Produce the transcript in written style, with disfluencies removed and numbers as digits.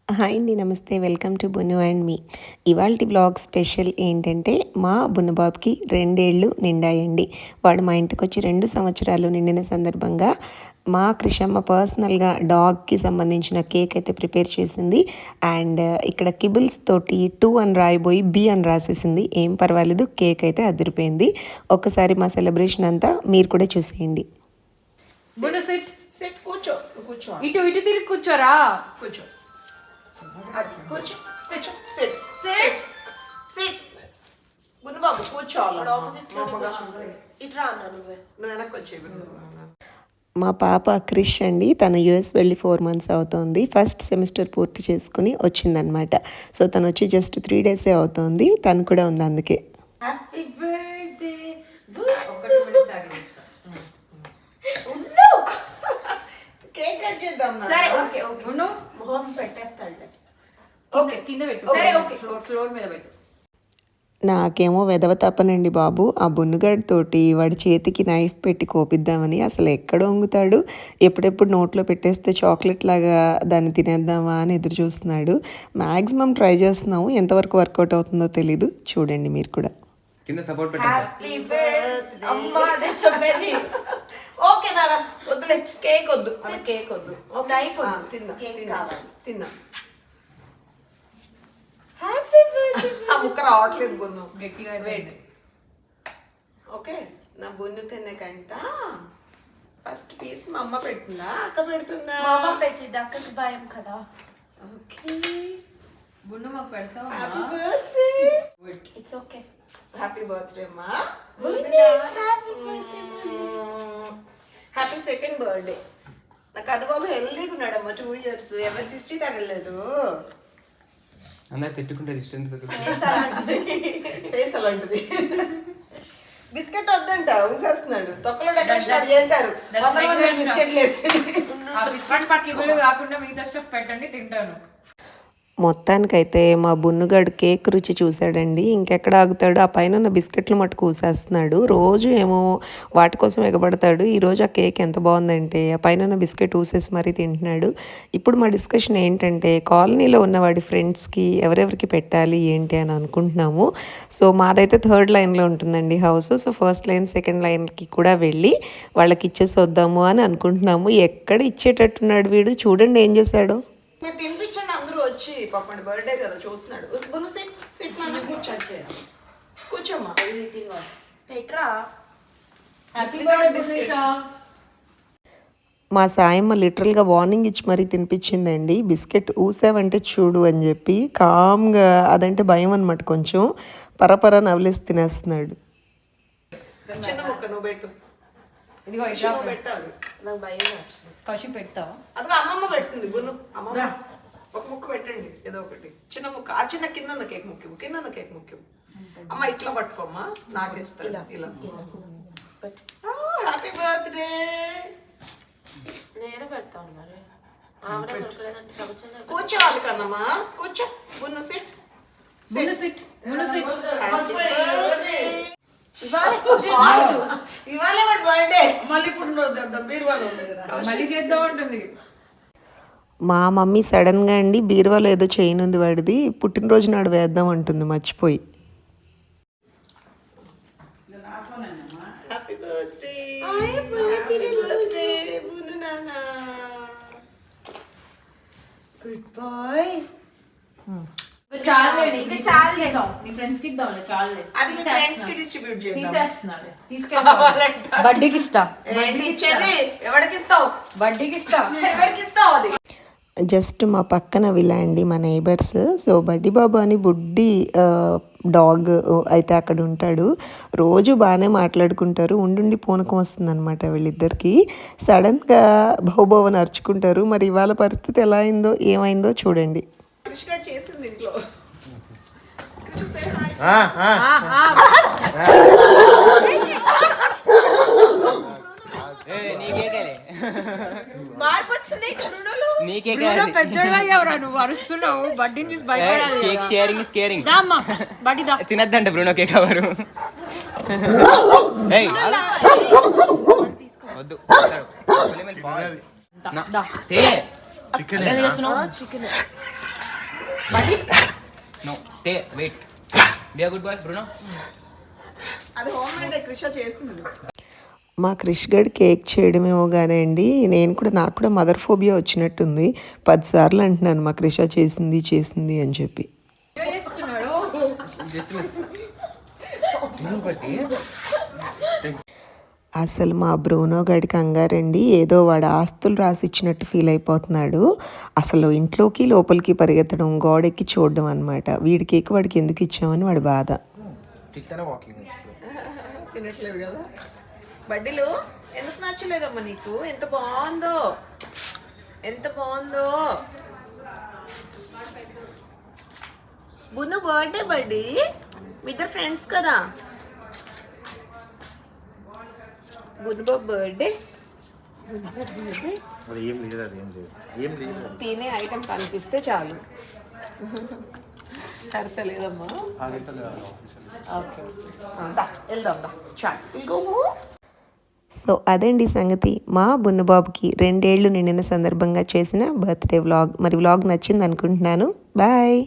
Hi అండి, నమస్తే. Welcome to బున్ను and మీ. ఇవాల్టి బ్లాగ్ స్పెషల్ ఏంటంటే మా బున్నబాబుకి 2 ఏళ్ళు నిండాయండి. వాడు మా ఇంటికి వచ్చి 2 సంవత్సరాలు నిండిన సందర్భంగా మా క్రిషమ్మ పర్సనల్గా డాగ్కి సంబంధించిన కేక్ అయితే ప్రిపేర్ చేసింది. అండ్ ఇక్కడ కిబుల్స్ తోటి 2 అని రాయిపోయి బి అని రాసేసింది. ఏం పర్వాలేదు, కేక్ అయితే అదిరిపోయింది. ఒక్కసారి మా సెలబ్రేషన్ అంతా మీరు కూడా చూసేయండి. బును సిట్ సిట్ కూర్చో కూర్చో ఇటు ఇటు తిరిగి కూర్చోరా. కూర్చో అది కూర్చో సిట్ సిట్ సిట్ సిట్ గును బాబు కూర్చోవాలి ఇట్రా అన్నా నువ్వే నువ్వు వెనక్కి వచ్చేవి మా పాప క్రిష్ అండి, తను యూఎస్ వెళ్ళి 4 months అవుతోంది. ఫస్ట్ సెమిస్టర్ పూర్తి చేసుకుని వచ్చిందనమాట. సో తను వచ్చి జస్ట్ 3 days అవుతోంది. తను కూడా ఉంది అందుకే. హ్యాపీ బర్త్డే ఒకటి కూడా చాగేస్తా. కేక్ కట్ చేద్దాం సరే ఓకే ఓకే బును మొహం పెట్టేస్తాడులే ఓకే కింద పెట్టు. సరే, ఓకే. ఫ్లోర్ మీద పెట్టు. నాకేమో వెదవ తప్పనండి బాబు. ఆ బున్నుగాడితోటి వాడి చేతికి నైఫ్ పెట్టి కోపిద్దామని అసలు ఎక్కడ వంగుతాడు, ఎప్పుడెప్పుడు నోట్లో పెట్టేస్తే చాక్లెట్ లాగా దాన్ని తినేద్దామా అని ఎదురు చూస్తున్నాడు. మ్యాక్సిమం ట్రై చేస్తున్నాము, ఎంతవరకు వర్కౌట్ అవుతుందో తెలీదు. చూడండి మీరు కూడా. కింద సపోర్ట్ పెట్టండి. హ్యాపీ బర్త్డే అమ్మా అదే చెప్పేది. ఓకే నాన్న వద్దులే, కేక్ వద్దు కేక్ వద్దు. నైఫ్ తిందాం కేక్ తిందాం కావాలి. తిందాం. హ్యాపీ బర్త్డే ఆ ముక్క రావట్లేదు బున్ను. గట్టిగా వెయిట్. ఓకే నా బున్ను కిందకంట ఫస్ట్ పీస్ మా అమ్మ పెట్టిందా అక్క పెడుతుందా? మా అమ్మ పెట్టింది, అక్కకి భయం కదా. ఓకే బున్ను మాకు పెడతావా? Happy birthday. It's okay. Happy birthday అమ్మా. Happy birthday happy second birthday. నాకు అనుభవం హెల్దీగా ఉన్నాడమ్మా. 2 years ఎవరి దిష్టి తగలేదు. అందరు తిట్టుకుంటే డిస్టెన్స్ ఫేస్ అలాంటిది. బిస్కెట్ వద్దంట, ఊసేస్తున్నాడు. తొక్కలో డెకరేషన్ చేశారు. 100 మంది బిస్కెట్లు వేసి. ఆ బిస్కెట్స్ కిబులు కాకుండా మిగతా స్టఫ్ పెట్టండి, తింటాను. మొత్తానికైతే మా బున్నుగాడు కేక్ రుచి చూశాడండి. ఇంకెక్కడ ఆగుతాడు, ఆ పైన ఉన్న బిస్కెట్లు మట్టుకు ఊసేస్తున్నాడు. రోజు ఏమో వాటి కోసం ఎగబడతాడు. ఈరోజు ఆ కేక్ ఎంత బాగుందంటే ఆ పైన ఉన్న బిస్కెట్ ఊసేసి మరీ తింటున్నాడు. ఇప్పుడు మా డిస్కషన్ ఏంటంటే కాలనీలో ఉన్న వాడి ఫ్రెండ్స్కి ఎవరెవరికి పెట్టాలి ఏంటి అని అనుకుంటున్నాము. సో మాదైతే 3rd lineలో ఉంటుందండి house. So 1st line 2nd lineకి కూడా వెళ్ళి వాళ్ళకి ఇచ్చేసి వద్దాము అని అనుకుంటున్నాము. ఎక్కడ ఇచ్చేటట్టున్నాడు వీడు, చూడండి ఏం చేశాడు. మీరు తినిపించండి అందరూ వచ్చి. పాపండి బర్త్డే కదా చూస్తున్నాడు. బును సిట్ సిట్ నాన్న కూర్చోండి. కూర్చోమ్మా. పెట్రా. Happy birthday Bunnisha. మా సాయమ్మ లిటరల్గా వార్నింగ్ ఇచ్చి మరీ తినిపించిందండి. బిస్కెట్ ఊసావంటే చూడు అని చెప్పి. కామ్గా అదంటే భయం అనమాట, కొంచెం పరపర నవలేసి తినేస్తున్నాడు. చిన్న ముక్క నువ్వు పెట్టు. ఇదిగో చిన్న ఇట్లా నువ్వు పెట్టాలి. నాకు భయం వచ్చింది. కషి పెడతావా? అదిగో అమ్మమ్మ పెడుతుంది. బును అమ్మమ్మ ఒక ముక్క పెట్టండి, ఏదో ఒకటి చిన్న ముక్క. ఆ చిన్న కింద ఉన్న కేక్ ముక్కివు, కింద ఉన్న కేక్ ముక్కివు. అమ్మ ఇట్లా పట్టుకోమ్మా, నాకేస్తాను ఇలా. Happy birthday. నేను పెడతాను మరి. ఆవిడ కొడుకులేదంటే ప్రపంచంలో కూర్చోవాలి కదమ్మా, కూర్చో. బున్ను సిట్. బున్ను సిట్. బున్ను సిట్. ఇవాళ వాడి బర్త్డే. మళ్ళీ చేద్దాం ఉంటుంది. మా మమ్మీ సడన్గా అండి బీరువాలో ఏదో చైన్ ఉంది వాడిది, పుట్టినరోజు నాడు వేద్దాం అంటుంది మర్చిపోయి. Happy birthday. Happy birthday Bunnu నాన్న. Good boy. చాలండి, ఇంకా చాలులే. నీ ఫ్రెండ్స్ కి ఇద్దాంలే, చాలులే. అది మీ ఫ్రెండ్స్ కి డిస్ట్రిబ్యూట్ చేద్దాం. తీసేస్తున్నారు, తీసుకెళ్ళి బడ్డీకి ఇస్తా. ఏంటి ఇచ్చేది? ఎవరికి ఇస్తావు? బడ్డీకి ఇస్తా. ఎవరికి ఇస్తావు అది? జస్ట్ మా పక్కన విలా అండి, మా నైబర్స్. సో బడ్డీ బాబు అని బుడ్డి డాగ్ అయితే అక్కడ ఉంటాడు. రోజు బాగానే మాట్లాడుకుంటారు. ఉండుండి పూనకం వస్తుంది అనమాట వీళ్ళిద్దరికి. సడన్గా బహుబోవని అరుచుకుంటారు. మరి ఇవాళ పరిస్థితి ఎలా అయిందో ఏమైందో చూడండి. కృష్ణ చేసింది ఇంట్లో. Krishna say hi. మార్పు వచ్చింది కృణులు. పెద్దగా ఎవరా నువ్వు అరుస్తున్నావు? బడ్డీని చూసి భయపడాలి. Cake sharing is caring. దా అమ్మా, బడ్డీ దా. తినద్దంట బ్రూనో కేక్ ఎవరు. ఏయ్ వద్దు. Chicken no stay wait be a good boy Bruno. అది హోమ్ మేడ్ క్రిషా చేసింది. మా క్రిష్ గడ్ కేక్ చేయడమేమో కానీ అండి నాకు కూడా మదర్ ఫోబియా వచ్చినట్టుంది. 10 సార్లు అంటున్నాను మా క్రిషా చేసింది చేసింది అని చెప్పి. జస్ట్ మిస్ బట్టి అసలు మా బ్రూనో గడి కంగారండి ఏదో వాడు ఆస్తులు రాసిచ్చినట్టు ఫీల్ అయిపోతున్నాడు. అసలు ఇంట్లోకి లోపలికి పరిగెత్తడం, గోడెక్కి చూడడం అనమాట. వీడి కేక్ వాడికి ఎందుకు ఇచ్చామని వాడి బాధ. తినట్లేదు కదా. బడ్డీలు ఎందుకు నచ్చలేదమ్మా నీకు? ఎంత బాగుందో, ఎంత బాగుందో. బున్ను బర్త్డే బడ్డీ, మీ ఇద్దరు ఫ్రెండ్స్ కదా. బున్నుబాబు బర్త్డే, తినే ఐటమ్ కనిపిస్తే చాలు. కడతలేదమ్మా. ఓకే వెళ్దాం దా. చాలు. సో అదండి సంగతి. మా బున్నబాబుకి 2 ఏళ్ళు నిండిన సందర్భంగా చేసిన బర్త్డే వ్లాగ్. మరి వ్లాగ్ నచ్చింది అనుకుంటున్నాను. బాయ్.